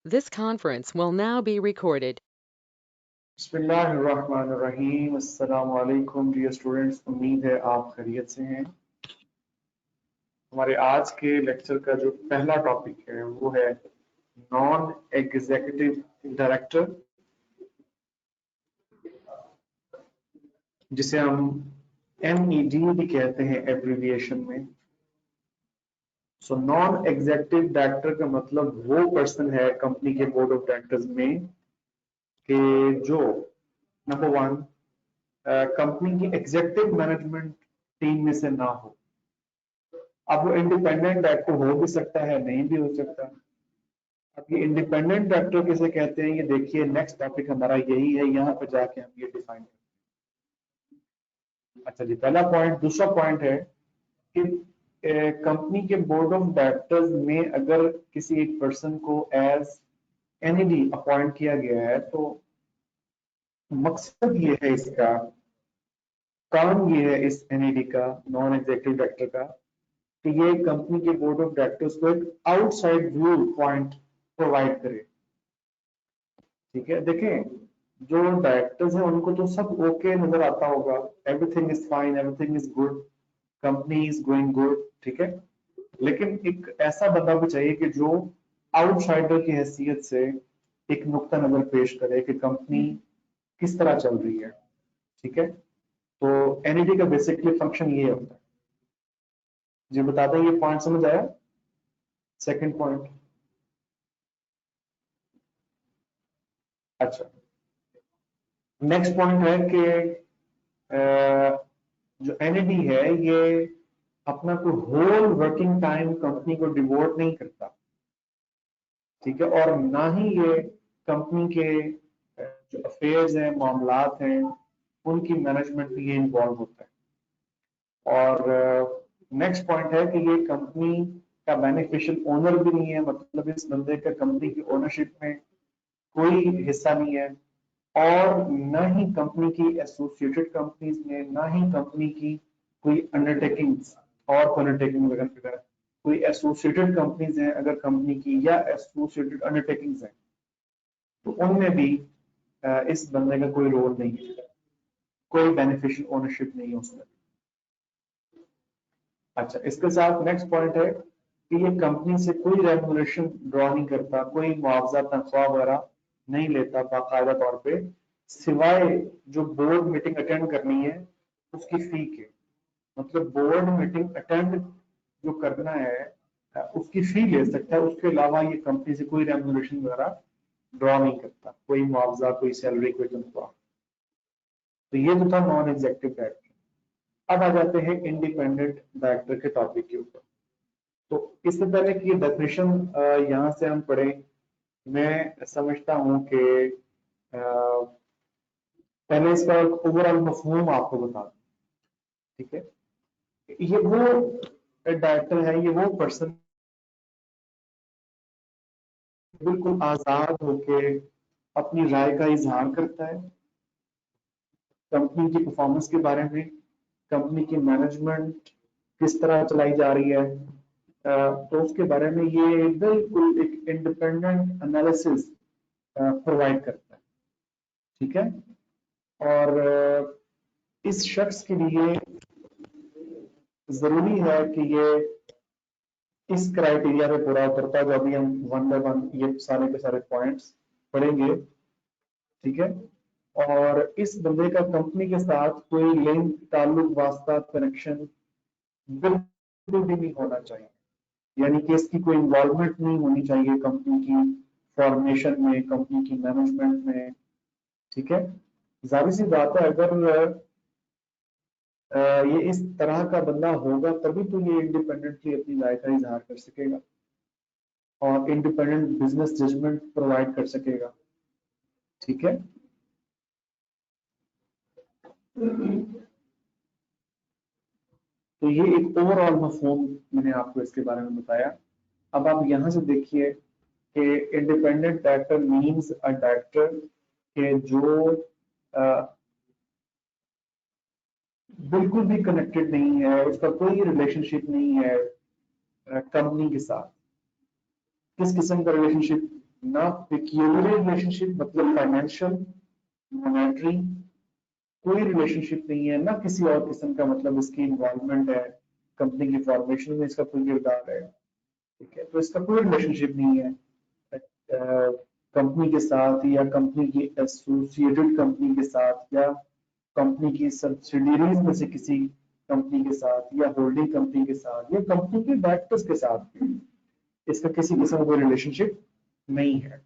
This conference will now be recorded. बिस्मिल्लाहिर्रहमानिर्रहीम। अस्सलाम वालेकुम डियर स्टूडेंट्स, उम्मीद है आप खैरियत से हैं। हमारे आज के लेक्चर का जो पहला टॉपिक है वो है नॉन एग्जीक्यूटिव डायरेक्टर, जिसे हम NED भी कहते हैं एब्रिविएशन में। सो नॉन एग्जीक्यूटिव डायरेक्टर का मतलब वो पर्सन है कंपनी के बोर्ड ऑफ डायरेक्टर्स में कि जो नंबर वन कंपनी की एग्जीक्यूटिव मैनेजमेंट टीम में से ना हो। अब वो इंडिपेंडेंट डायरेक्टर हो भी सकता है, नहीं भी हो सकता। अब ये इंडिपेंडेंट डायरेक्टर किसे कहते हैं, ये देखिए नेक्स्ट टॉपिक हमारा यही है, यहाँ पे जाके हम ये डिफाइन करते हैं। अच्छा जी, पहला पॉइंट। दूसरा पॉइंट है कि कंपनी के बोर्ड ऑफ डायरेक्टर्स में अगर किसी एक पर्सन को एज NED अपॉइंट किया गया है तो मकसद ये है, इसका काम ये है इस NED का, नॉन एग्जीक्यूटिव डायरेक्टर का, कि ये कंपनी के बोर्ड ऑफ डायरेक्टर्स को एक आउटसाइड व्यू पॉइंट प्रोवाइड करे। ठीक है, देखें जो डायरेक्टर्स हैं उनको तो सब ओके नजर आता होगा, everything is fine, everything is good, company is going good, ठीक है। लेकिन एक ऐसा बंदा भी चाहिए कि जो आउटसाइडर की हैसियत से एक नुक्ता नजर पेश करे कि कंपनी किस तरह चल रही है। ठीक है, तो NED का बेसिकली फंक्शन ये होता है जी। बता दें, ये पॉइंट समझ आया? Second point. अच्छा, नेक्स्ट पॉइंट है कि जो NED है ये अपना कोई होल वर्किंग टाइम कंपनी को डिवोट नहीं करता। ठीक है, और ना ही ये कंपनी के जो अफेयर्स हैं, मामलात हैं, उनकी मैनेजमेंट में ये इन्वॉल्व होता है। और नेक्स्ट पॉइंट है कि ये कंपनी का बेनिफिशियल ओनर भी नहीं है, मतलब इस बंदे का कंपनी की ओनरशिप में कोई हिस्सा नहीं है, और न ही कंपनी की एसोसिएटेड कंपनीज में, ना ही कंपनी की कोई अंडरटेकिंग्स और अंडरटेकिंग वगैरह कोई एसोसिएटेड कंपनीज हैं अगर कंपनी की, या एसोसिएटेड अंडरटेकिंग्स हैं, तो उनमें भी इस बंदे का कोई रोल नहीं है, कोई बेनिफिशियल ओनरशिप नहीं है उसमें। अच्छा, इसके साथ नेक्स्ट पॉइंट है कि ये कंपनी से कोई रेमुनरेशन ड्रॉ नहीं करता, कोई मुआवजा तनख्वाह वगैरह नहीं लेता बाकायदा तौर पे, सिवाय जो बोर्ड मीटिंग अटेंड करनी है उसकी फी के। मतलब बोर्ड मीटिंग अटेंड जो करना है उसकी फी ले सकता है, उसके अलावा ये कंपनी से कोई रेमुनरेशन वगैरह ड्रॉ नहीं करता, कोई मुआवजा, कोई सैलरी, कोई तनख्वाह। तो ये तो था नॉन एग्जीक्यूटिव डायरेक्टर। अब आ जाते हैं इंडिपेंडेंट डायरेक्टर के टॉपिक के ऊपर। तो इससे पहले कि ये डेफिनेशन यहाँ से हम पढ़ें, मैं समझता हूँ कि पहले इसका एक ओवरऑल मफहूम आपको बता दूं। ठीक है, ये वो डायरेक्टर है, ये वो पर्सन बिल्कुल आजाद होके अपनी राय का इजहार करता है कंपनी की परफॉर्मेंस के बारे में, कंपनी की मैनेजमेंट किस तरह चलाई जा रही है, तो उसके बारे में ये बिल्कुल एक इंडिपेंडेंट एनालिसिस प्रोवाइड करता है। ठीक है, और इस शख्स के लिए जरूरी है कि ये इस क्राइटेरिया पे पूरा उतरता है, जो अभी हम वन बाय वन ये सारे के सारे पॉइंट्स पढ़ेंगे। ठीक है, और इस बंदे का कंपनी के साथ कोई लिंक, ताल्लुक, वास्ता, कनेक्शन बिल्कुल भी नहीं होना चाहिए, यानी कि इसकी कोई इन्वॉल्वमेंट नहीं होनी चाहिए कंपनी की फॉर्मेशन में, कंपनी की मैनेजमेंट में। ठीक है, जाहिर सी बात है अगर ये इस तरह का बंदा होगा तभी तो ये इंडिपेंडेंटली अपनी राय का इजहार कर सकेगा और इंडिपेंडेंट बिजनेस जजमेंट प्रोवाइड कर सकेगा। ठीक है, तो ये एक ओवरऑल मफहूम मैंने आपको इसके बारे में बताया। अब आप यहां से देखिए कि independent director means a director के जो बिल्कुल भी कनेक्टेड नहीं है, उसका कोई रिलेशनशिप नहीं है कंपनी के साथ। किस किस्म का रिलेशनशिप? ना पेक्यूलियर रिलेशनशिप मतलब फाइनेंशियल, मॉनेटरी, कोई रिलेशनशिप नहीं है, ना किसी और किस्म का मतलब इसकी इन्वॉल्वमेंट है, कंपनी की फॉर्मेशन में इसका कोई किरदार है, ठीक है, तो इसका कोई रिलेशनशिप नहीं है कंपनी के साथ या कंपनी की एसोसिएटेड कंपनी के साथ या कंपनी की सब्सिडियरीज में से किसी कंपनी के साथ या होल्डिंग कंपनी के साथ या कंपनी के डायरेक्टर्स के साथ इसका किसी किस्म का कोई रिलेशनशिप नहीं है।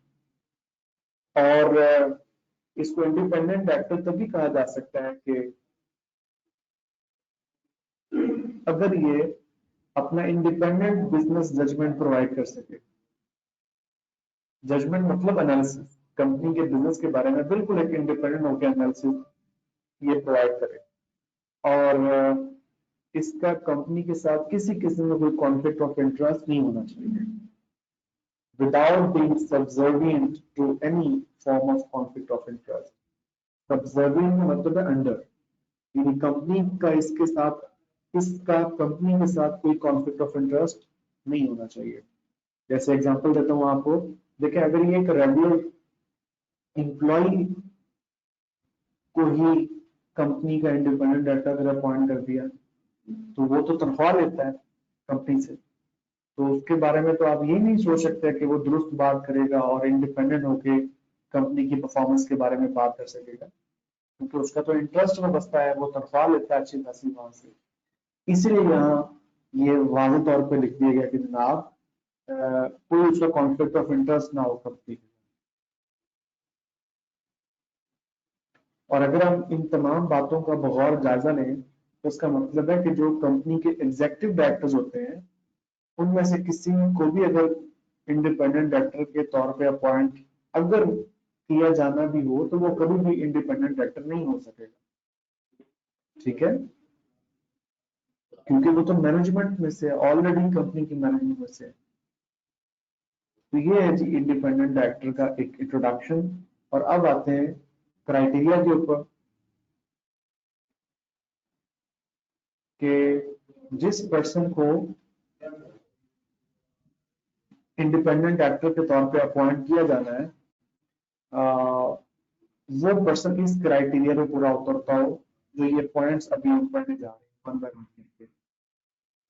और इसको इंडिपेंडेंट डायरेक्टर तभी कहा जा सकता है कि अगर ये अपना इंडिपेंडेंट बिजनेस जजमेंट प्रोवाइड कर सके। जजमेंट मतलब एनालिसिस, कंपनी के बिजनेस के बारे में बिल्कुल एक इंडिपेंडेंट होकर एनालिसिस ये प्रोवाइड करे और इसका कंपनी के साथ किसी किस्म में कोई कॉन्फ्लिक्ट ऑफ इंटरेस्ट नहीं होना चाहिए without being subservient to any form of conflict of interest. Subservient का मतलब है अंडर, यानी कंपनी का इसके साथ इसका कंपनी के साथ कोई कॉन्फ्लिक्ट ऑफ इंटरेस्ट नहीं होना चाहिए। जैसे एग्जांपल देता हूं आपको, देखिए अगर ये एक रेगुलर एम्प्लॉय को ही कंपनी का इंडिपेंडेंट डायरेक्टर अगर अपॉइंट कर दिया तो वो तो तनख्वाह लेता है कंपनी से, तो उसके बारे में तो आप ये नहीं सोच सकते कि वो दुरुस्त बात करेगा और इंडिपेंडेंट होके कंपनी की परफॉर्मेंस के बारे में बात कर सकेगा, क्योंकि उसका तो इंटरेस्ट में बसता है, वो तनख्वाह लेता है अच्छी खासी वहां से। इसलिए यहाँ ये वाज़ेह तौर पे लिख दिया गया कि जनाब कोई उसका कॉन्फ्लिक्ट ऑफ इंटरेस्ट ना हो कंपनी। और अगर हम इन तमाम बातों का बगौर जायजा लें तो इसका मतलब है कि जो कंपनी के एग्जीक्यूटिव डायरेक्टर्स होते हैं उनमें से किसी को भी अगर इंडिपेंडेंट डायरेक्टर के तौर पे अपॉइंट अगर किया जाना भी हो तो वो कभी भी इंडिपेंडेंट डायरेक्टर नहीं हो सकेगा, ठीक है, क्योंकि वो तो मैनेजमेंट में से ऑलरेडी कंपनी की मैनेजमेंट में से। तो ये है जी इंडिपेंडेंट डायरेक्टर का एक इंट्रोडक्शन। और अब आते हैं क्राइटेरिया के ऊपर कि जिस पर्सन को इंडिपेंडेंट डायरेक्टर के तौर पे अपॉइंट किया जाना है वो पर्सन इस क्राइटेरिया पे पूरा उतरता हो जो ये पॉइंट्स अभी हम पढ़ने जा रहे हैं 1 बाय 1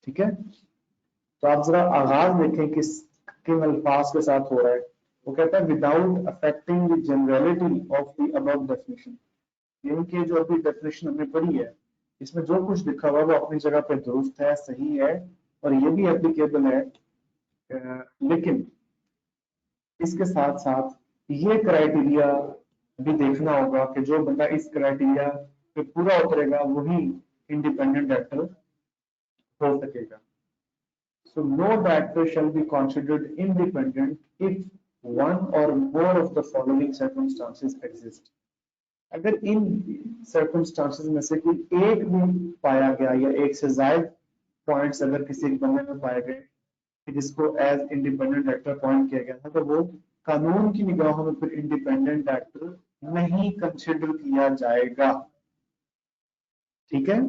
ठीक है। तो आप जरा आगाज देखें किन अल्फाज के साथ हो रहा है। वो कहता है without affecting the generality of the above definition, यानी कि जो अभी डेफिनेशन हमने पढ़ी है इसमें जो कुछ लिखा हुआ वो अपनी जगह पे दुरुस्त है, सही है और ये भी एप्लीकेबल है, लेकिन इसके साथ साथ ये क्राइटेरिया भी देखना होगा कि जो बंदा इस क्राइटेरिया पे पूरा उतरेगा वही इंडिपेंडेंट डायरेक्टर हो सकेगा। So no director shall be considered independent if one or more of the following circumstances exist. अगर इन circumstances में से कोई एक भी पाया गया या एक से ज्यादा पॉइंट्स अगर किसी एक बंदे में पाए गए कि जिसको एज इंडिपेंडेंट डायरेक्टर अपॉइंट किया गया था तो वो कानून की निगाहों में फिर इंडिपेंडेंट डायरेक्टर नहीं कंसिडर किया जाएगा, ठीक है।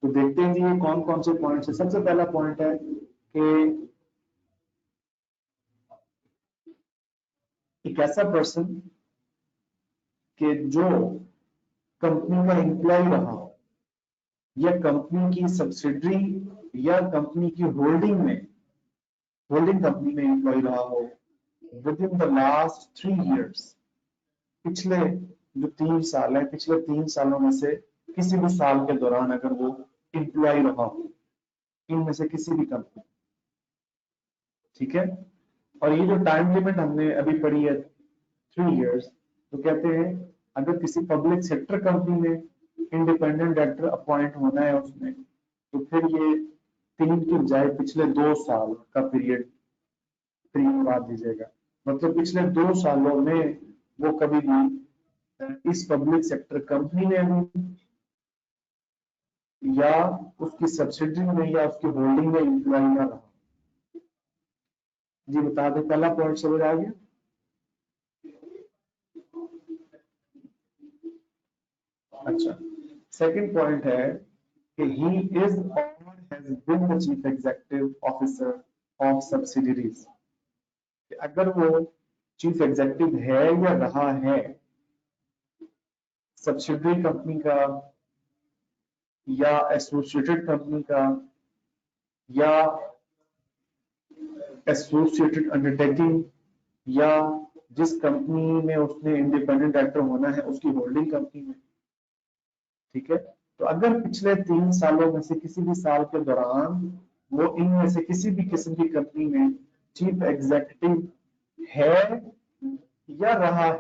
तो देखते हैं जी ये कौन कौन से पॉइंट्स है। सबसे पहला पॉइंट है कि एक ऐसा पर्सन कि जो कंपनी का एम्प्लॉय रहा हो या कंपनी की सब्सिडरी या कंपनी की होल्डिंग कंपनी में एम्प्लॉय रहा हो with in the last 3 years, पिछले जो 3 साल है पिछले 3 सालों में से किसी भी साल के दौरान अगर वो एम्प्लॉय रहा हो इनमें से किसी भी कंपनी, ठीक है। और ये जो टाइम लिमिट हमने अभी पढ़ी है 3 years, तो कहते हैं अगर किसी पब्लिक सेक्टर कंपनी में इंडिपेंडेंट डायरेक्टर अपॉइंट होना है उसमें तो फिर ये 3 की बजाय पिछले 2 साल का पीरियड 3 बाद दीजिएगा, मतलब पिछले 2 सालों में वो कभी भी इस पब्लिक सेक्टर कंपनी में भी या उसकी सब्सिडरी में या उसकी होल्डिंग में एम्प्लॉय ना रहा। जी बता दें पहला पॉइंट समझ आ गया। अच्छा, सेकंड पॉइंट है कि he is or has been the chief executive officer of subsidiaries, कि अगर वो चीफ एग्जीक्यूटिव है या रहा है सब्सिडरी कंपनी का या एसोसिएटेड कंपनी का या एसोसिएटेड अंडरटेकिंग या जिस कंपनी में उसने इंडिपेंडेंट डायरेक्टर होना है उसकी होल्डिंग कंपनी में, ठीक है। तो अगर पिछले 3 सालों में से किसी भी साल के दौरान वो इनमें से किसी भी किस्म की कंपनी में चीफ एग्जीक्यूटिव है या रहा है,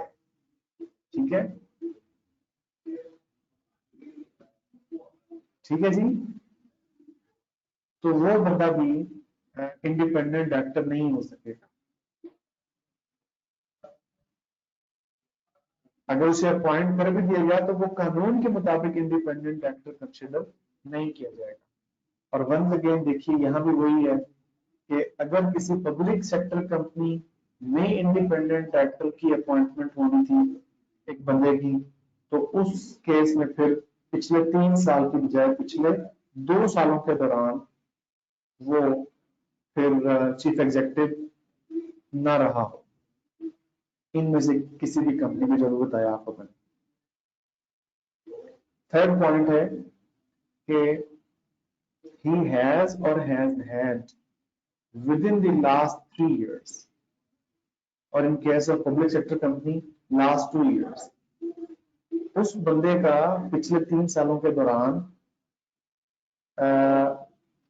ठीक है, ठीक है जी, तो वो बंदा भी इंडिपेंडेंट डायरेक्टर नहीं हो सकेगा। अगर उसे अपॉइंट कर भी दिया गया तो वो कानून के मुताबिक इंडिपेंडेंट डायरेक्टर कंसिडर नहीं किया जाएगा। और वंस अगेन देखिए यहां भी वही है कि अगर किसी पब्लिक सेक्टर कंपनी में इंडिपेंडेंट डायरेक्टर की अपॉइंटमेंट होनी थी एक बंदे की, तो उस केस में फिर पिछले 3 साल की बजाय पिछले 2 सालों के दौरान वो फिर चीफ एग्जीक्यूटिव ना रहा हो, इनमें से किसी भी कंपनी की जरूरत है आपको बने। थर्ड पॉइंट है कि he has or has had within the last 3 years or in case of public sector company last 2 years, उस बंदे का पिछले 3 सालों के दौरान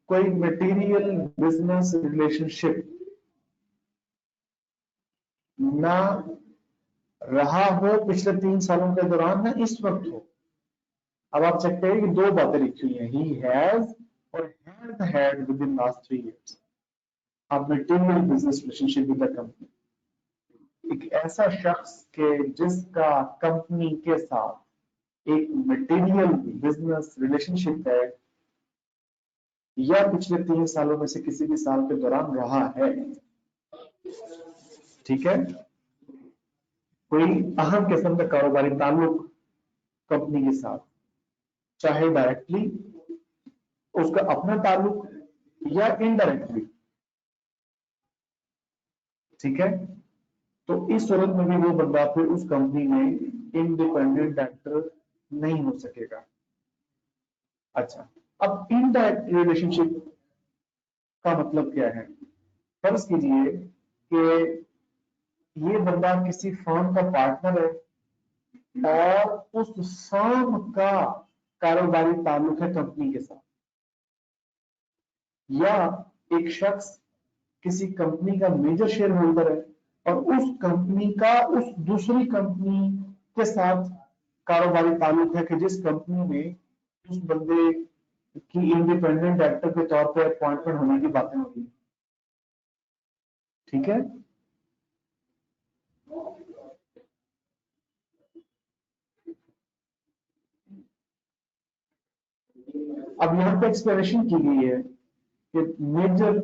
कोई मटेरियल बिजनेस रिलेशनशिप ना रहा हो पिछले 3 सालों के दौरान, ना इस वक्त हो। अब आप चेक करिए कि 2 बातें लिखी हुई हैं, he has और has had within last 3 years a material business relationship with the company। एक ऐसा शख्स के जिसका कंपनी के साथ एक मटेरियल बिजनेस रिलेशनशिप है या पिछले 3 सालों में से किसी भी साल के दौरान रहा है, ठीक है, कोई अहम किस्म का कारोबारी ताल्लुक कंपनी के साथ, चाहे डायरेक्टली उसका अपना ताल्लुक या इनडायरेक्टली, ठीक है, तो इस सूरत में भी वो बंदा फिर उस कंपनी में इंडिपेंडेंट डायरेक्टर नहीं हो सकेगा। अच्छा, अब इनडायरेक्ट रिलेशनशिप का मतलब क्या है? फर्ज कीजिए कि ये बंदा किसी फर्म का पार्टनर है और उस फर्म का कारोबारी ताल्लुक है कंपनी के साथ, या एक शख्स किसी कंपनी का मेजर शेयर होल्डर है और उस कंपनी का उस दूसरी कंपनी के साथ कारोबारी ताल्लुक है कि जिस कंपनी में उस बंदे की इंडिपेंडेंट डायरेक्टर के तौर पे अपॉइंटमेंट होने की बातें हो रही, ठीक है। अब यहां पे एक्सप्लेनेशन की गई है कि मेजर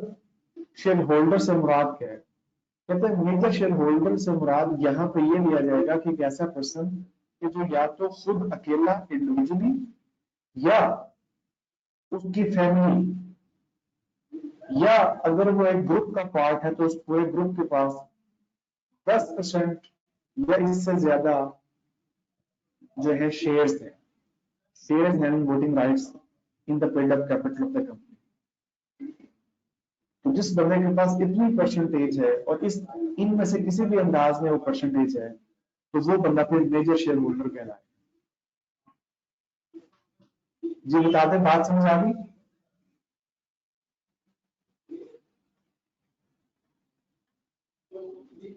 शेयर होल्डर से मुराद क्या है। कहते हैं मेजर शेयर होल्डर से मुराद यहाँ पे ये लिया जाएगा कि एक ऐसा पर्सन कि जो या तो खुद अकेला इंडिविजुअली या उसकी फैमिली, या अगर वो एक ग्रुप का पार्ट है तो उस पूरे ग्रुप के पास 10% या इससे ज्यादा जो है शेयर्स है, shares having voting rights in the paid up capital of the company. तो जिस बंदे के पास इतनी परसेंटेज है और इस इनमें से किसी भी अंदाज में वो परसेंटेज है तो वो बंदा फिर मेजर शेयर होल्डर कहलाए। जी बता दें, बात समझ आ गई?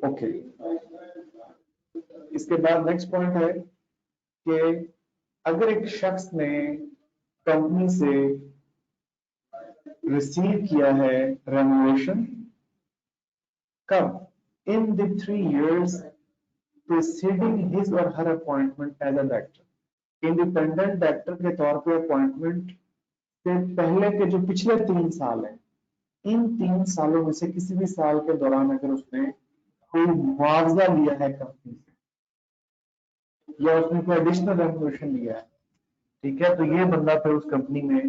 ओके, इसके बाद नेक्स्ट पॉइंट है कि अगर एक शख्स ने कंपनी से रिसीव किया है रेम्यूनरेशन, कब? In the 3 years preceding his or her appointment as a director। Independent director के तौर पे अपॉइंटमेंट से पहले के जो पिछले 3 साल हैं, इन 3 सालों में से किसी भी साल के दौरान अगर उसने कोई मुआवजा लिया है कंपनी से या उसने कोई एडिशनल रेम्यूनरेशन लिया है, ठीक है, तो ये बंदा फिर उस कंपनी में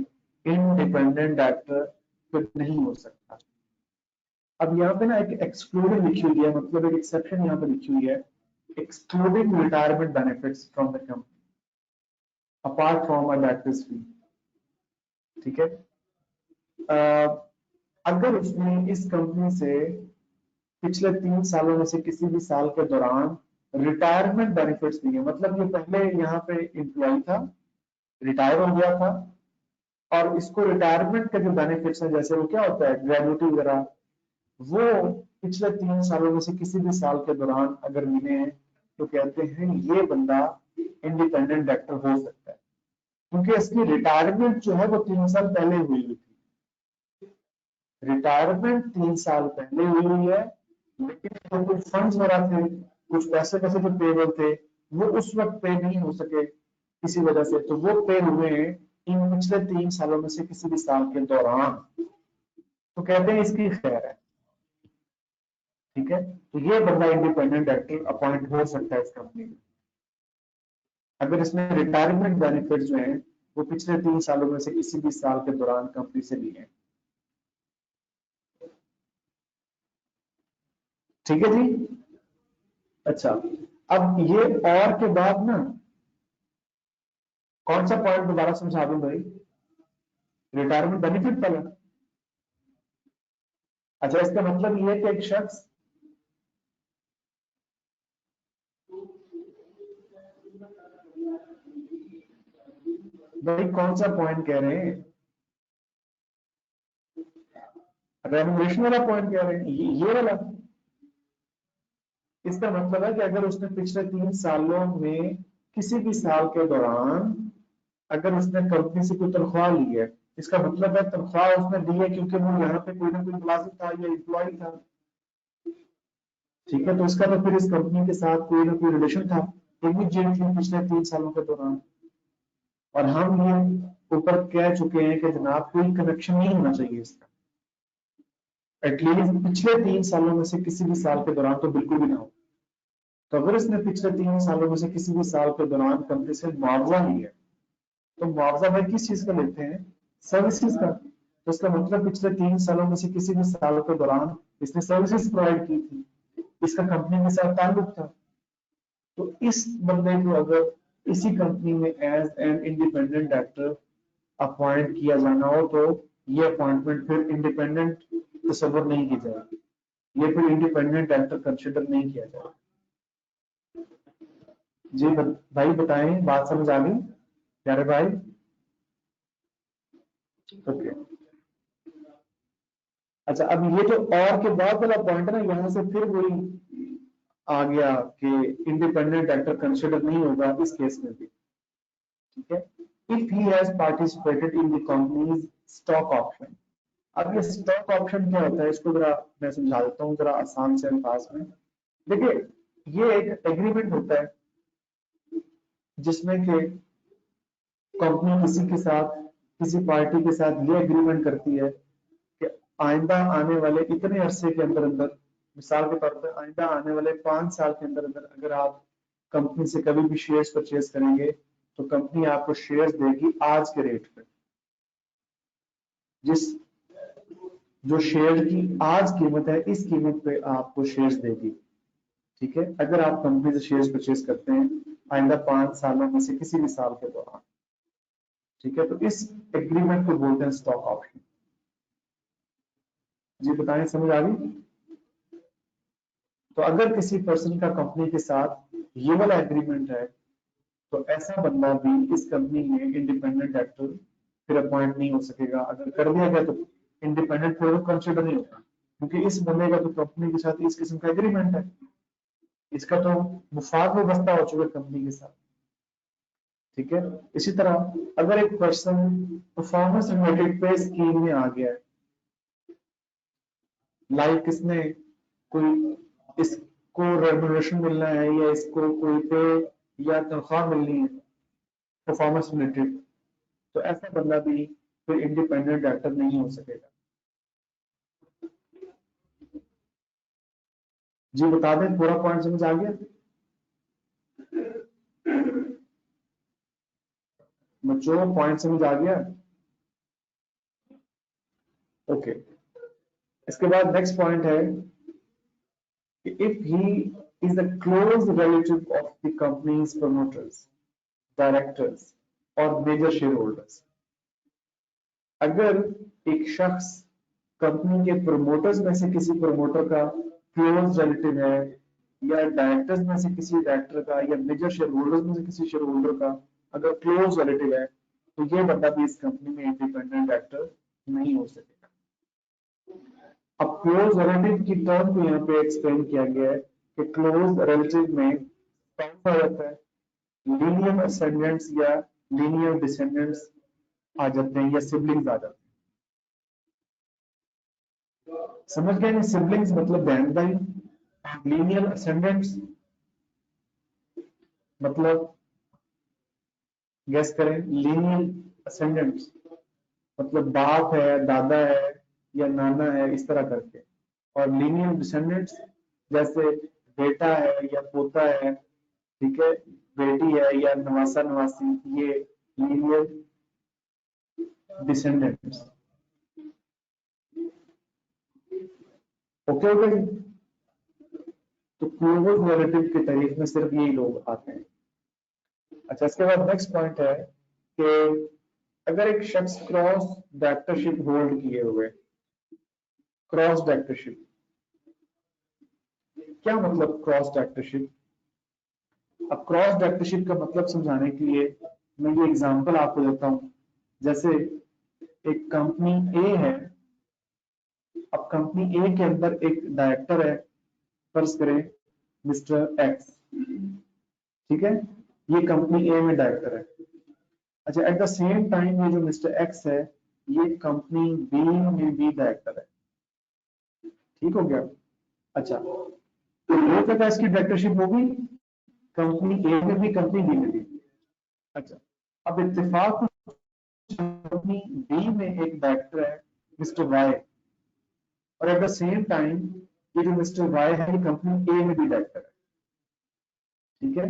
इंडिपेंडेंट डायरेक्टर फिर नहीं हो सकता। अब यहाँ पे ना एक एक्सक्लूडेड लिखी हुई है, मतलब एक एक्सेप्शन यहाँ पे लिखी हुई है, excluding retirement benefits from the company apart from a directors fee. ठीक है, अगर उसने इस कंपनी से पिछले 3 सालों में से किसी भी साल के दौरान रिटायरमेंट बेनिफिट्स लिए, मतलब ये पहले यहाँ पे एम्प्लॉय था, रिटायर हो गया था, और इसको रिटायरमेंट के जो बेनिफिट्स हैं, जैसे वो क्या होता है ग्रेजुटी वगैरह, वो पिछले 3 सालों में से किसी भी साल के दौरान अगर मिले हैं तो कहते हैं ये बंदा इंडिपेंडेंट डायरेक्टर हो सकता है, क्योंकि इसकी रिटायरमेंट जो है वो 3 साल पहले हुई थी। रिटायरमेंट 3 साल पहले हुई है, लेकिन जो कुछ फंड्स वगैरह थे, कुछ पैसे पैसे जो पेबल थे, वो उस वक्त पे नहीं हो सके किसी वजह से, तो वो पे हुए हैं इन पिछले 3 सालों में से किसी भी साल के दौरान, तो कहते हैं इसकी खैर है। ठीक है, तो ये बंदा इंडिपेंडेंट डायरेक्टर अपॉइंट हो सकता है इस कंपनी में, अगर इसमें रिटायरमेंट बेनिफिट जो है वो पिछले 3 सालों में से किसी भी साल के दौरान कंपनी से लिए हैं। ठीक है जी। अच्छा, अब ये और के बाद ना कौन सा पॉइंट दोबारा समझा दूं भाई? रिटायरमेंट बेनिफिट पहले। अच्छा, इसका मतलब ये है कि एक शख्स भाई कौन सा पॉइंट कह रहे हैं? रेमुनरेशन वाला पॉइंट कह रहे हैं, ये वाला? इसका मतलब है कि अगर उसने पिछले 3 सालों में किसी भी साल के दौरान अगर उसने कंपनी से कोई तनख्वाह ली है, इसका मतलब है तनख्वाह उसने दी है क्योंकि वो यहाँ पे कोई ना कोई मुलाजिम था या एम्प्लॉय था। ठीक है, तो इसका तो फिर इस कंपनी के साथ कोई ना कोई रिलेशन था इमीडिएटली पिछले 3 सालों के दौरान, और हम ये ऊपर कह चुके हैं कि जनाब कोई कनेक्शन नहीं होना चाहिए इसका, एटलीस्ट पिछले 3 सालों में से किसी भी साल के दौरान तो बिल्कुल भी ना हो। तो अगर इसने पिछले 3 सालों में से किसी भी साल के दौरान कंपनी से मुआवजा लिया, तो मुआवजा भाई किस चीज का लेते हैं? सर्विसेज का। तो इसका मतलब पिछले 3 सालों में से किसी भी साल के दौरान इसने सर्विसेज प्रोवाइड की थी, इसका कंपनी के साथ ताल्लुक था, तो इस बंदे को अगर इसी कंपनी में as an independent director appoint किया जाना हो, तो ये अपॉइंटमेंट फिर इंडिपेंडेंट तस्वर नहीं की जाएगी, ये फिर इंडिपेंडेंट डायरेक्टर कंसिडर नहीं किया जाएगा। जी भाई बताएं, बात समझ आ गई प्यारे भाई? ओके। अच्छा, अब ये जो और के बाद वाला पॉइंट है ना, यहाँ से फिर वही आ गया कि इंडिपेंडेंट डायरेक्टर कंसिडर नहीं होगा इस केस में भी। ठीक है, if he has participated in the companies stock option. अब ये स्टॉक ऑप्शन क्या होता है, इसको जरा मैं समझा देता हूँ जरा आसान से अल्फाज में। देखिए, ये एक एग्रीमेंट होता है जिसमें कि कंपनी किसी के साथ, किसी पार्टी के साथ ये एग्रीमेंट करती है कि आइंदा आने वाले इतने अरसे के अंदर अंदर, मिसाल के तौर पर आइंदा आने वाले 5 साल के अंदर अंदर अगर आप कंपनी से कभी भी शेयर्स परचेज करेंगे तो कंपनी आपको शेयर्स देगी आज के रेट पे, जिस जो शेयर की आज कीमत है इस कीमत पे आपको शेयर्स देगी। ठीक है, अगर आप कंपनी से शेयर्स परचेज करते हैं आइंदा 5 सालों में से किसी भी साल के दौरान। ठीक है, तो इस एग्रीमेंट को बोलते हैं स्टॉक ऑप्शन। जी बताएं, समझ आ गई? तो अगर किसी पर्सन का कंपनी के साथ ये वाला एग्रीमेंट है, तो ऐसा बंदा भी इस कंपनी में इंडिपेंडेंट डायरेक्टर फिर अपॉइंट नहीं हो सकेगा। अगर कर दिया गया तो इंडिपेंडेंट फिर कंसिडर नहीं होगा, क्योंकि इस बंदे का तो कंपनी के साथ इस किस्म का एग्रीमेंट है, इसका तो मुफाद वाबस्ता हो चुका है कंपनी के साथ। ठीक है, इसी तरह अगर एक पर्सन परफॉर्मेंस रिलेटेड पे स्कीम में आ गया है, लाइक इसने कोई, इसको रेमुनरेशन मिलना है या इसको कोई पे या तनख्वाह मिलनी है परफॉर्मेंस रिलेटेड, तो ऐसा बंदा भी फिर इंडिपेंडेंट डायरेक्टर नहीं हो सकेगा। जी बता दें, पूरा पॉइंट समझ आ गया बच्चों? पॉइंट समझ आ गया? ओके। इसके बाद नेक्स्ट पॉइंट है कि if he is the close relative of the companies promoters, directors और मेजर शेयर होल्डर्स। अगर एक शख्स कंपनी के प्रमोटर्स में से किसी प्रमोटर का क्लोज रिलेटिव है, या डायरेक्टर्स में से किसी डायरेक्टर का, या मेजर शेयर होल्डर्स में से किसी शेयर होल्डर का अगर क्लोज रिलेटिव है, तो ये बंदा भी इस कंपनी में इंडिपेंडेंट डायरेक्टर नहीं हो सकेगा। अब क्लोज रिलेटिव की टर्म को यहाँ पे एक्सप्लेन किया गया है कि क्लोज रिलेटिव में कौन सा रहता है, लीनियर असेंडेंट्स या लीनियर डिसेंडेंट्स आ जाते हैं, या सिबलिंग्स आ जाते हैं। समझ गए? सिबलिंग्स मतलब बहन भाई, लीनियर असेंडेंट्स मतलब गेस करें, लीनियर असेंडेंट्स मतलब बाप है, दादा है या नाना है, इस तरह करके। और लीनियर डिसेंडेंट्स जैसे बेटा है या पोता है, ठीक है, बेटी है या नवासा नवासी, ये लीनियर डिसेंडेंट्स। Okay okay. तो क्लोज रिलेटिव के तारीफ में सिर्फ यही लोग आते हैं। अच्छा, इसके बाद नेक्स्ट पॉइंट है कि अगर एक शख्स क्रॉस डायरेक्टरशिप होल्ड किए हुए, क्रॉस डायरेक्टरशिप क्या मतलब क्रॉस डायरेक्टरशिप? अब क्रॉस डायरेक्टरशिप का मतलब समझाने के लिए मैं ये एग्जांपल आपको देता हूं। जैसे एक कंपनी ए है, अब कंपनी ए के अंदर एक डायरेक्टर है, फर्ज करें मिस्टर एक्स, ठीक है, ये कंपनी ए में डायरेक्टर है। अच्छा, एट द सेम टाइम ये जो मिस्टर एक्स है, ये कंपनी बी में भी डायरेक्टर है। ठीक हो गया? अच्छा, तो दो जगह इसकी डायरेक्टरशिप होगी, कंपनी ए में भी, कंपनी बी में भी। अच्छा, अब इत्तेफाक कंपनी बी में एक डायरेक्टर है मिस्टर वाई, और एट द सेम टाइम ये जो मिस्टर वाई है, ये कंपनी ए में भी डायरेक्टर है। ठीक है,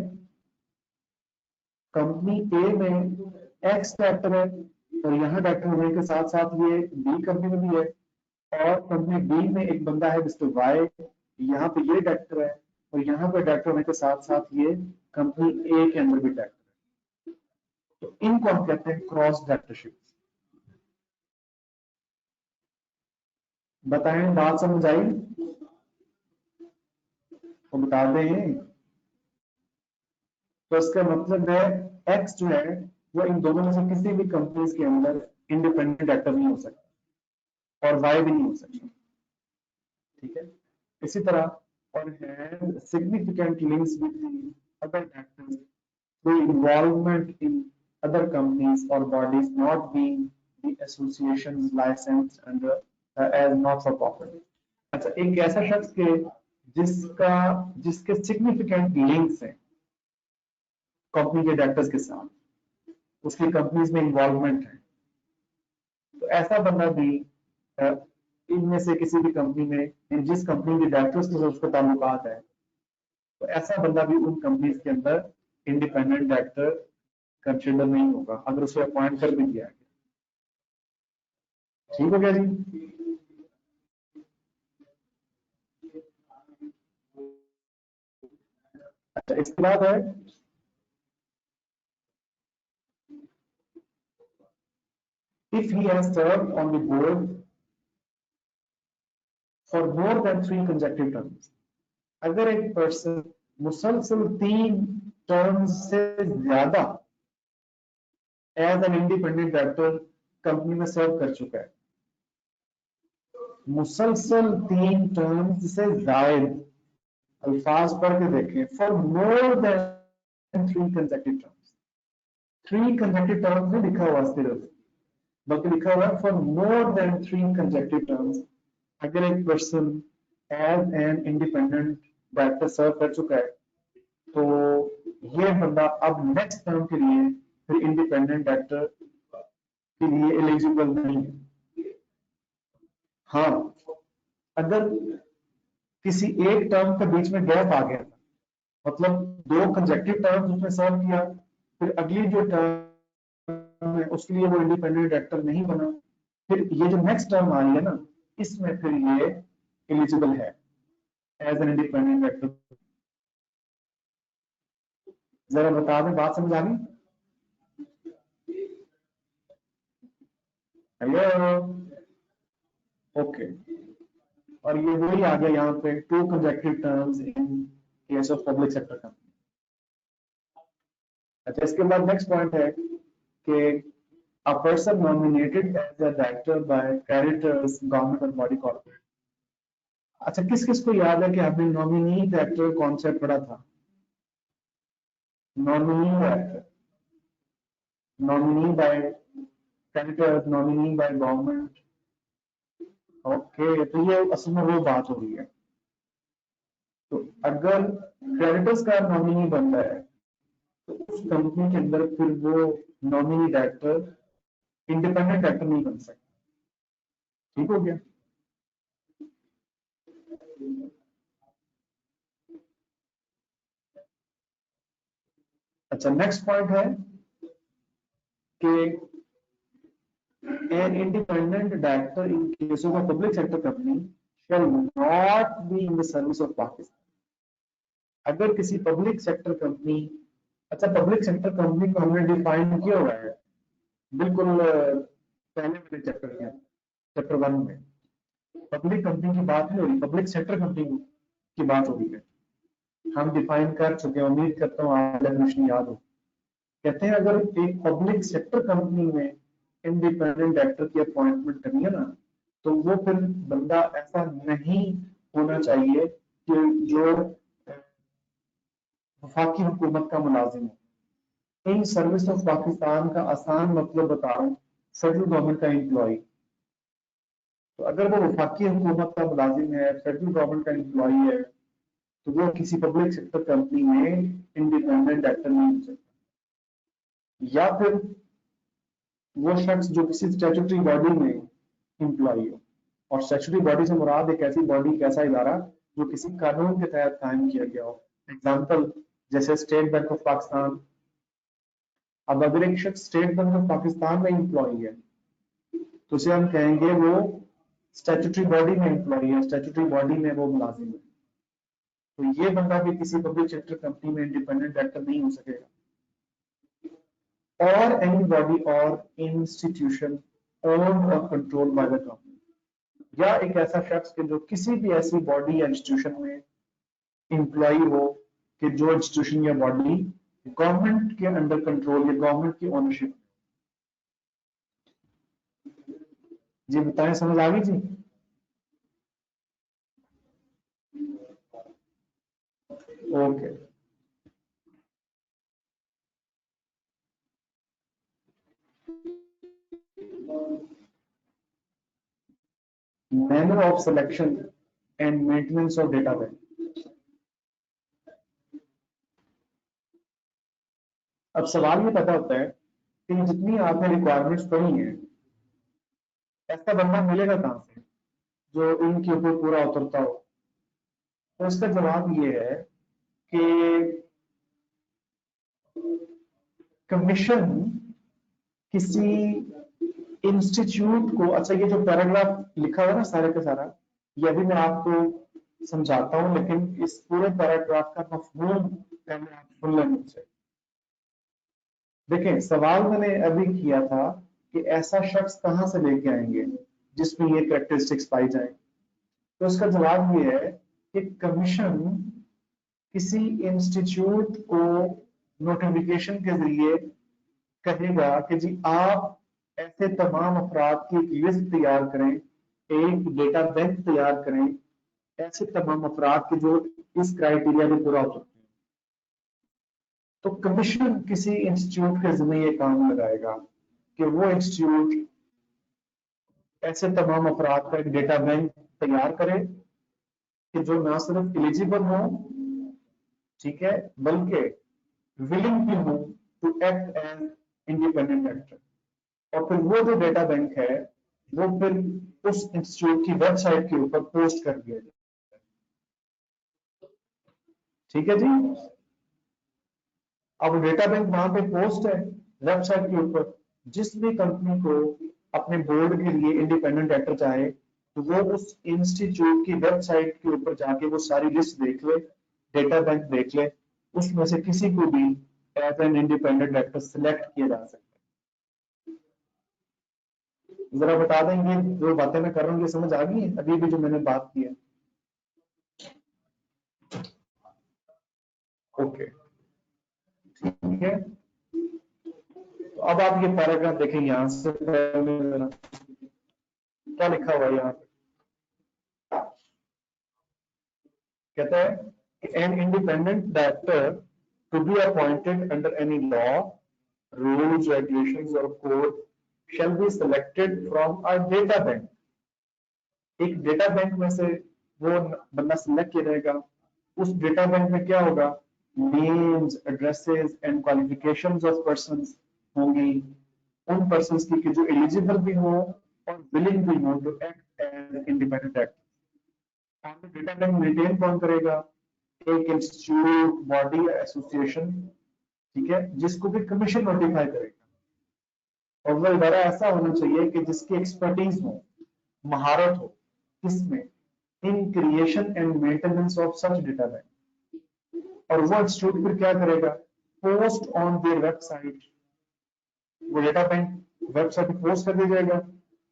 कंपनी ए में एक्स डायरेक्टर है, और यहाँ डायरेक्टर होने के साथ साथ ये बी कंपनी में भी है, और कंपनी बी में एक बंदा है मिस्टर वाई, यहाँ पे ये डायरेक्टर है, और यहाँ पे डायरेक्टर होने के साथ साथ ये कंपनी ए के अंदर भी डायरेक्टर है। तो इनको हम कहते हैं क्रॉस डायरेक्टरशिप। बताएं, बात समझ आई? तो बता दें। तो इसका मतलब है एक्स जो है वो इन दोनों में से किसी भी कंपनीज के अंदर इंडिपेंडेंट डायरेक्टर नहीं हो सकता, और वाई भी नहीं हो सकता। ठीक है, इसी तरह और have significant links with other directors through involvement in other companies और bodies not being the associations licensed under as not for profit. अच्छा, एक ऐसा शख्स के जिसके सिग्निफिकेंट लिंक्स हैं कंपनी के डायरेक्टर्स के साथ, उसकी कंपनीज में इन्वॉल्वमेंट है, तो ऐसा बंदा भी इनमें से किसी भी कंपनी में, जिस कंपनी के डायरेक्टर्स के साथ उसका ताल्लुकात है, तो ऐसा बंदा भी उन कंपनीज के अंदर इंडिपेंडेंट डायरेक्टर कंसिडर नहीं होगा अगर उसे अपॉइंट कर भी दिया गया। ठीक हो गया जी? अच्छा, इसके बाद है if he has served on the board for more than 3 consecutive terms। अगर एक पर्सन मुसलसल 3 टर्म्स से ज्यादा as an independent director company में सर्व कर चुका है, मुसलसल 3 टर्म्स से ज्यादा, अल्फाज पढ़ के देखें, for more than 3 consecutive terms। 3 consecutive terms में लिखा हुआ सिर्फ, बल्कि लिखा हुआ for more than 3 consecutive terms। अगर एक person as an independent director serve कर चुका है, तो ये बंदा अब नेक्स्ट टर्म के लिए फिर इंडिपेंडेंट डायरेक्टर के लिए एलिजिबल नहीं है। हाँ, अगर किसी एक टर्म के बीच में गैप आ गया, मतलब 2 कंसेक्यूटिव टर्म्स उसने सर्व किया, फिर अगली जो टर्म है उसके लिए वो इंडिपेंडेंट डायरेक्टर नहीं बना, फिर ये जो नेक्स्ट टर्म आ रही है ना, इसमें फिर ये एलिजिबल है एज एन इंडिपेंडेंट डायरेक्टर। जरा बता दें, बात समझ आ गई? Hello, okay. और ये वही आ गया यहाँ पे, to consecutive terms in case of public sector company. अच्छा, इसके बाद नेक्स्ट पॉइंट है कि a person nominated as a director by creditors, government और body corporate। अच्छा, किस किस को याद है कि हमने नॉमिनी डायरेक्टर कॉन्सेप्ट पढ़ा था? Nominee director, nominee by creditors, nominee by government. Okay, तो ये असल में वो बात हो रही है। तो अगर क्रेडिटर्स का नॉमिनी बनता है तो उस कंपनी के अंदर फिर वो नॉमिनी डायरेक्टर इंडिपेंडेंट डायरेक्टर नहीं बन सकता। ठीक हो गया? अच्छा, नेक्स्ट पॉइंट है कि an independent director in case of a public sector company shall not be in the service of Pakistan। अगर किसी पब्लिक सेक्टर कंपनी, अच्छा पब्लिक सेक्टर कंपनी को हमने डिफाइन किया हुआ है बिल्कुल पहले वाले चैप्टर में, चैप्टर 1 में पब्लिक कंपनी की बात नहीं हो रही, पब्लिक सेक्टर कंपनी की बात हो रही है। हम डिफाइन कर चुके हैं, उम्मीद करता हूँ आपको डेफिनेशन याद हो। कहते हैं अगर एक पब्लिक सेक्टर कंपनी में इंडिपेंडेंट डायरेक्टर की अपॉइंटमेंट करनी है ना, तो वो फिर बंदा ऐसा नहीं होना चाहिए कि जो वफाकी हुकूमत का मुलाजिम हो। इन सर्विस ऑफ पाकिस्तान का आसान मतलब बता रहा हूँ, फेडरल गवर्नमेंट का एम्प्लॉय। तो अगर वो वफाकी हुकूमत का मुलाजिम है, फेडरल गवर्नमेंट का एम्प्लॉय है, तो वो किसी पब्लिक सेक्टर कंपनी में इंडिपेंडेंट डायरेक्टर नहीं हो सकता। या फिर वो शख्स जो किसी स्टैट्यूटरी बॉडी में एम्प्लॉय हो, और स्टैट्यूटरी बॉडी से मुराद एक ऐसी बॉडी, एक ऐसा इदारा जो किसी कानून के तहत कायम किया गया हो। एग्जाम्पल जैसे स्टेट बैंक ऑफ पाकिस्तान। अब अगर एक शख्स स्टेट बैंक ऑफ पाकिस्तान में एम्प्लॉय है तो उसे हम कहेंगे वो स्टैट्यूटरी बॉडी में एम्प्लॉय है, स्टैट्यूटरी बॉडी में वो मुलाजिम है। तो ये बंदा भी किसी पब्लिक सेक्टर कंपनी में इंडिपेंडेंट डायरेक्टर नहीं हो सकेगा। or anybody or institution owned or controlled by the government, या एक ऐसा शख्स के जो किसी भी ऐसी बॉडी या इंस्टीट्यूशन में एम्प्लॉय हो कि जो इंस्टीट्यूशन या बॉडी गवर्नमेंट के अंडर कंट्रोल या गवर्नमेंट की ओनरशिप। जी बताएं, समझ आ गई जी? Okay, manner of selection and maintenance of data bank. अब सवाल ये पता होता है कि जितनी आपने रिक्वायरमेंट्स पढ़ी हैं, ऐसा बंदा मिलेगा कहां से जो इनके ऊपर पूरा उतरता हो? तो इसका जवाब ये है कि कमीशन किसी इंस्टीट्यूट को, अच्छा ये जो पैराग्राफ लिखा हुआ है ना सारे का सारा, ये अभी मैं आपको समझाता हूं, लेकिन इस पूरे पैराग्राफ का मफहूम पहले आप सुन लें मुझसे। देखें, सवाल मैंने अभी किया था कि ऐसा शख्स कहां से लेके आएंगे जिसमें ये कैरेक्टरिस्टिक्स पाई जाए। तो इसका जवाब ये है कि कमीशन किसी इंस्टीट्यूट को नोटिफिकेशन के जरिए कहेगा कि जी आप ऐसे तमाम अफराद की एक लिस्ट तैयार करें, एक डेटा बैंक तैयार करें, ऐसे तमाम अफराद के जो इस क्राइटेरिया में पूरा होते हैं। तो कमीशन किसी इंस्टीट्यूट के जिम्मे ये काम लगाएगा कि वो इंस्टीट्यूट ऐसे तमाम अफराद का एक डेटा बैंक तैयार करे कि जो ना सिर्फ एलिजिबल हो, ठीक है, बल्कि विलिंग भी हो to act as independent director. और फिर वो जो डेटा बैंक है वो फिर उस इंस्टीट्यूट की वेबसाइट के ऊपर पोस्ट कर दिया जाए। ठीक है जी? अब डेटा बैंक वहां पे पोस्ट है वेबसाइट के ऊपर। जिस भी कंपनी को अपने बोर्ड के लिए इंडिपेंडेंट डायरेक्टर चाहे तो वो उस इंस्टीट्यूट की वेबसाइट के ऊपर जाके वो सारी लिस्ट देख ले, डेटा बैंक देख ले, उसमें से किसी को भी as an independent director select किया जा सकता है। जरा बता देंगे जो बातें मैं कर रहा हूँ ये समझ आ गई है अभी भी जो मैंने बात की है? ओके, ठीक है। तो अब आप ये पैराग्राफ देखें, यहां से पहले क्या लिखा हुआ है यहाँ पे? कहता है an independent director to be appointed under any law, rules, regulations और code shall be selected from a data bank। एक डेटा बैंक में से वो बंदा सिलेक्ट किया जाएगा। उस डेटा बैंक में क्या होगा? Names, addresses and qualifications of persons होंगी, उन पर्संस की कि जो एलिजिबल भी हो और विलिंग भी हो to act as independent actor. Data bank maintain कौन करेगा? एक इंस्टीट्यूट, बॉडी, एसोसिएशन, ठीक है, जिसको भी कमीशन नोटिफाई करेगा। और वो इदारा ऐसा होना चाहिए कि जिसकी एक्सपर्टीज हो, महारत हो किसमें? In creation and maintenance of such data bank. और वो इंस्टीट्यूट फिर क्या करेगा? पोस्ट ऑन देयर वेबसाइट, वो डेटा बैंक वेबसाइट पे पोस्ट कर दिया जाएगा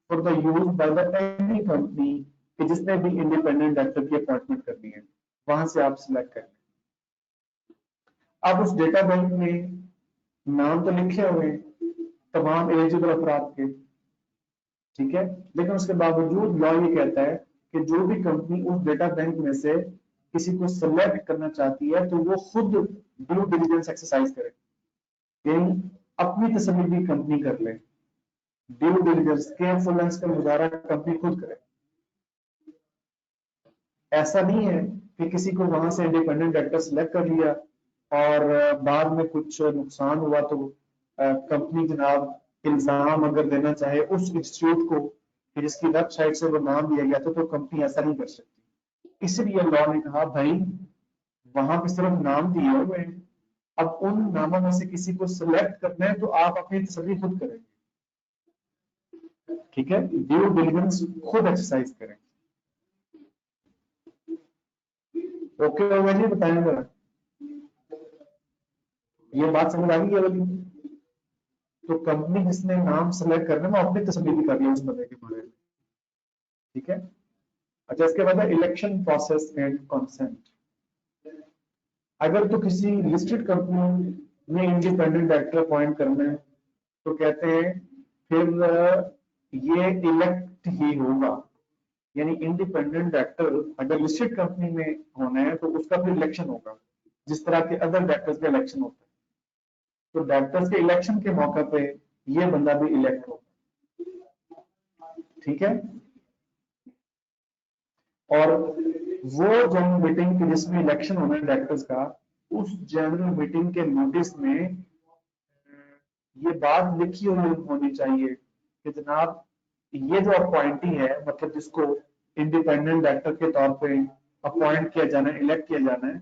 for the use by the any company कि जिसने भी इंडिपेंडेंट डायरेक्टर की अपॉइंटमेंट करनी है, वहां से आप सिलेक्ट करें। अब उस डेटा बैंक में नाम तो लिखे हुए तमाम एलिजिबल अफराद के, ठीक है, लेकिन उसके बावजूद लॉ ये कहता है कि जो भी कंपनी उस डेटा बैंक में से किसी को सिलेक्ट करना चाहती है तो वो खुद ड्यू डिलिजेंस एक्सरसाइज करे, यानी अपनी तसल्ली भी कंपनी कर ले। ड्यू डिलिजेंस, केयरफुलनेस का मुजाहरा कंपनी खुद करे। ऐसा नहीं है कि किसी को वहां से इंडिपेंडेंट डायरेक्टर सिलेक्ट कर लिया और बाद में कुछ नुकसान हुआ तो कंपनी जनाब इल्जाम अगर देना चाहे उस इंस्टीट्यूट को कि जिसकी वेबसाइट से वो नाम दिया गया था, तो कंपनी ऐसा नहीं कर सकती। इसलिए लॉ ने कहा भाई वहां पे सिर्फ नाम दिए हुए हैं, अब उन नामों में से किसी को सिलेक्ट करना है तो आप अपनी तसल्ली खुद करें, ठीक है, ड्यू डिलिजेंस खुद एक्सरसाइज करें। ओके होगा जी? बताएं जरा, ये बात समझ आ गई है वाली? तो कंपनी जिसने नाम सेलेक्ट करना है वो अपनी तसल्ली भी कर लिया उस बंदे के बारे में, ठीक है। अच्छा, इसके बाद इलेक्शन प्रोसेस एंड कंसेंट। अगर तो किसी लिस्टेड कंपनी में इंडिपेंडेंट डायरेक्टर अपॉइंट करना है तो कहते हैं फिर ये इलेक्ट ही होगा, यानी इंडिपेंडेंट डायरेक्टर अगर लिस्टेड कंपनी में होना है तो उसका फिर इलेक्शन होगा, जिस तरह के अदर डायरेक्टर्स का इलेक्शन होता है। तो डायरेक्टर्स के इलेक्शन के मौके पे ये बंदा भी इलेक्ट होगा, ठीक है। और वो जनरल मीटिंग की जिसमें इलेक्शन होना है डायरेक्टर्स का, उस जनरल मीटिंग के नोटिस में ये बात लिखी हुई होनी चाहिए कि जनाब ये जो अपॉइंटी है, मतलब जिसको इंडिपेंडेंट डायरेक्टर के तौर पे अपॉइंट किया जाना है, इलेक्ट किया जाना है,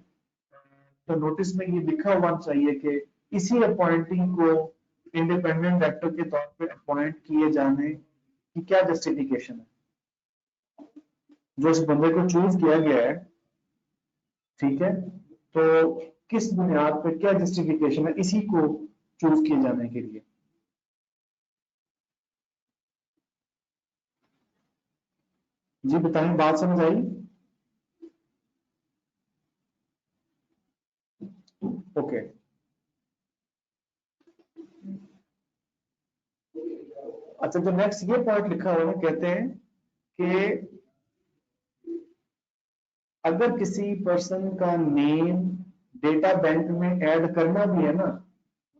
तो नोटिस में ये लिखा हुआ चाहिए कि इसी अपॉइंटी को इंडिपेंडेंट डायरेक्टर के तौर पे अपॉइंट किए जाने की क्या जस्टिफिकेशन है, जो इस बंदे को चूज किया गया है, ठीक है, तो किस बुनियाद पे क्या जस्टिफिकेशन है इसी को चूज किए जाने के लिए। जी बताएं, बात समझ आई? ओके, अच्छा, जो नेक्स्ट ये पॉइंट लिखा हुआ है, कहते हैं कि अगर किसी पर्सन का नेम डेटा बैंक में ऐड करना भी है ना,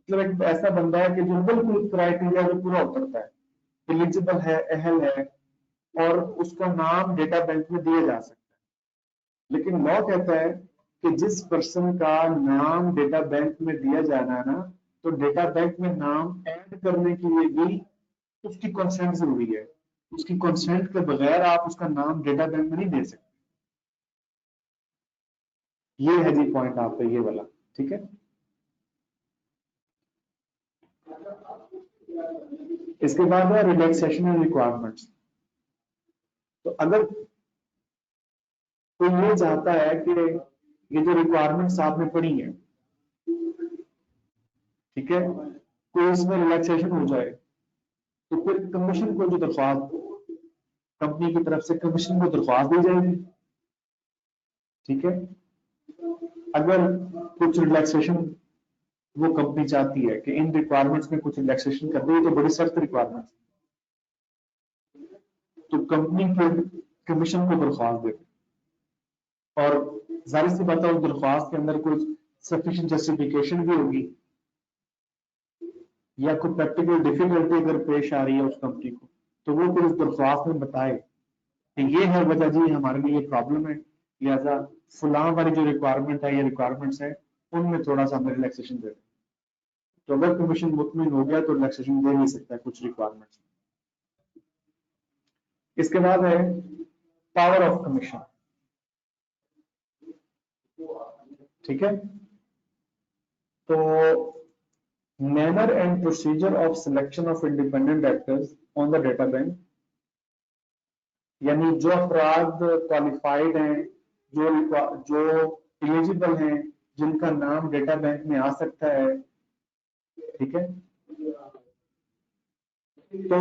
मतलब एक ऐसा बंदा है कि जो बिल्कुल क्राइटेरिया जो पूरा उतरता है, एलिजिबल है, अहल है, और उसका नाम डेटा बैंक में दिया जा सकता है, लेकिन लॉ कहता है कि जिस पर्सन का नाम डेटा बैंक में दिया जाना है ना, तो डेटा बैंक में नाम ऐड करने के लिए भी उसकी कंसेंट जरूरी है। उसकी कंसेंट के बगैर आप उसका नाम डेटा बैंक में नहीं दे सकते। ये है जी पॉइंट आपका ये वाला, ठीक है। इसके बाद है रिलैक्सेशन एंड रिक्वायरमेंट्स। तो अगर कोई ये चाहता है कि ये जो रिक्वायरमेंट्स आपने पढ़ी है, ठीक है, कोई इसमें रिलैक्सेशन हो जाए, तो फिर कमीशन को जो दरख्वास्त कंपनी की तरफ से कमीशन को दरख्वास्त दी जाएगी। ठीक है, अगर कुछ रिलैक्सेशन वो कंपनी चाहती है कि इन रिक्वायरमेंट्स में कुछ रिलैक्सेशन कर दे, तो बड़ी सख्त रिक्वायरमेंट, तो कंपनी फिर कमीशन को दरख्वास्त देती, और जाहिर सी बात है उस दरख्वास्त के अंदर कुछ सफिशिएंट जस्टिफिकेशन भी होगी, या कोई प्रैक्टिकल डिफिकल्टी अगर पेश आ रही है उस कंपनी को, तो वो फिर उस दरख्वास्त में बताए कि ये है वजह जी, हमारे लिए प्रॉब्लम है, लिहाजा फलां वाली जो रिक्वायरमेंट है, ये रिक्वायरमेंट्स है, उनमें थोड़ा सा हमें रिलैक्सेशन दे दें। तो अगर कमीशन मुतमिन हो गया तो रिलैक्सेशन दे नहीं सकता है कुछ रिक्वायरमेंट्स। इसके बाद है पावर ऑफ कमीशन। ठीक है, तो manner and procedure of selection of independent directors on the data bank, यानी जो अफराद क्वालिफाइड हैं, जो एलिजिबल हैं, जिनका नाम डेटा बैंक में आ सकता है, ठीक है, तो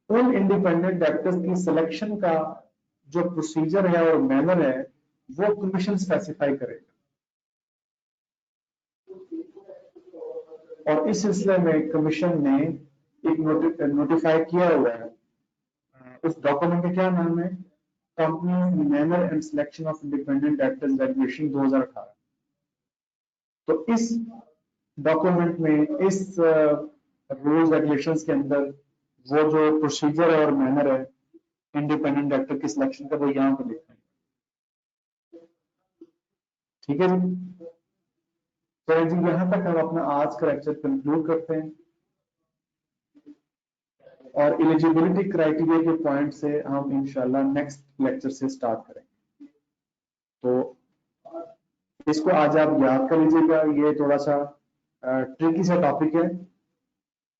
उन इंडिपेंडेंट डायरेक्टर्स की सिलेक्शन का जो प्रोसीजर है और मैनर है, वो कमीशन स्पेसिफाई करेगा। और इस सिलसिले में कमीशन ने एक नोटिफाई किया हुआ है, उस डॉक्यूमेंट का क्या नाम है, company manner and selection of independent directors regulation 2018। तो इस डॉक्यूमेंट में, इस रूल्स रेगुलेशंस के अंदर वो जो प्रोसीजर और मैनर है इंडिपेंडेंट डायरेक्टर की सिलेक्शन का, वो यहाँ पे लिखा है। ठीक है जी, तो जी यहाँ तक हम अपना आज का लेक्चर कंक्लूड करते हैं, और एलिजिबिलिटी क्राइटेरिया के पॉइंट से हम इंशाल्लाह नेक्स्ट लेक्चर से स्टार्ट करेंगे। तो इसको आज आप याद कर लीजिएगा, ये थोड़ा सा ट्रिकी सा टॉपिक है,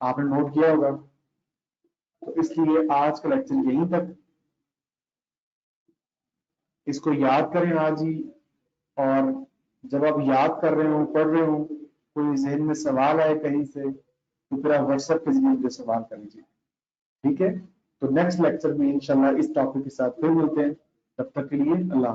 आपने नोट किया होगा, तो इसलिए आज का लेक्चर यहीं तक। इसको याद करें आज ही, और जब आप याद कर रहे हो, पढ़ रहे हो, कोई जहन में सवाल आए कहीं से, तो फिर आप व्हाट्सएप के जरिए मुझे सवाल कर लीजिए। ठीक है, तो नेक्स्ट लेक्चर में इंशाल्लाह इस टॉपिक के साथ फिर मिलते हैं, तब तक के लिए अल्लाह।